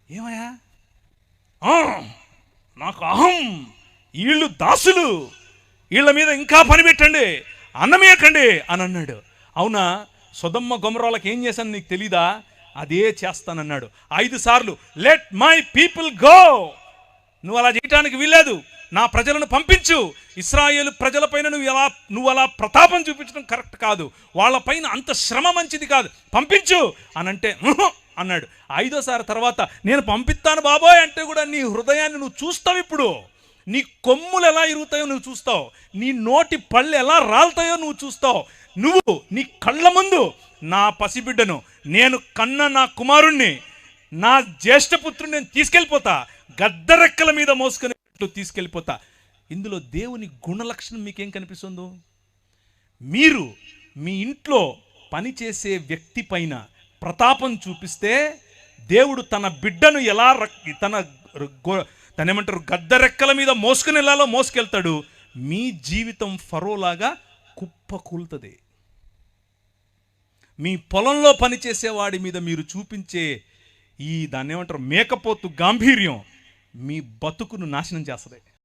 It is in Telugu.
ఏమయ్యా, "ఆ, నాకు అహం, వీళ్ళు దాసులు, వీళ్ళ మీద ఇంకా పని పెట్టండి, అన్నమేయకండి" అని అన్నాడు. అవునా? సొదొమ గొమొర్రాలకు ఏం చేశాను నీకు తెలీదా? అదే చేస్తానన్నాడు 5 సార్లు. Let my people go. నువ్వు అలా చేయటానికి వీల్లేదు, నా ప్రజలను పంపించు. ఇశ్రాయేలు ప్రజలపైన నువ్వు అలా ప్రతాపం చూపించడం కరెక్ట్ కాదు, వాళ్ళపైన అంత శ్రమ మంచిది కాదు, పంపించు అని అంటే అన్నాడు. 5వ సారి తర్వాత నేను పంపిస్తాను బాబోయ్ అంటే కూడా నీ హృదయాన్ని నువ్వు చూస్తావు. ఇప్పుడు నీ కొమ్ములు ఎలా ఇరుగుతాయో నువ్వు చూస్తావు, నీ నోటి పళ్ళు ఎలా రాలుతాయో నువ్వు చూస్తావు. నువ్వు నీ కళ్ళ ముందు నా పసిబిడ్డను, నేను కన్న నా కుమారుణ్ణి, నా జ్యేష్ఠపుత్రుని నేను తీసుకెళ్ళిపోతా, గద్దరెక్కల మీద మోసుకుని తీసుకెళ్ళిపోతా. ఇందులో దేవుని గుణలక్షణం మీకేం కనిపిస్తుందో? మీరు మీ ఇంట్లో పనిచేసే వ్యక్తి పైన ప్రతాపం చూపిస్తే దేవుడు తన బిడ్డను ఎలా తనేమంటారు గద్దరెక్కల మీద మోసుకుని వెళ్ళాలో మోసుకెళ్తాడు. మీ జీవితం ఫరోలాగా కుప్పకూలుతుంది. మీ పొలంలో పనిచేసేవాడి మీద మీరు చూపించే దాన్ని ఏమంటారు మేకపోతు గాంభీర్యం మీ బతుకును నాశనం చేస్తుంది.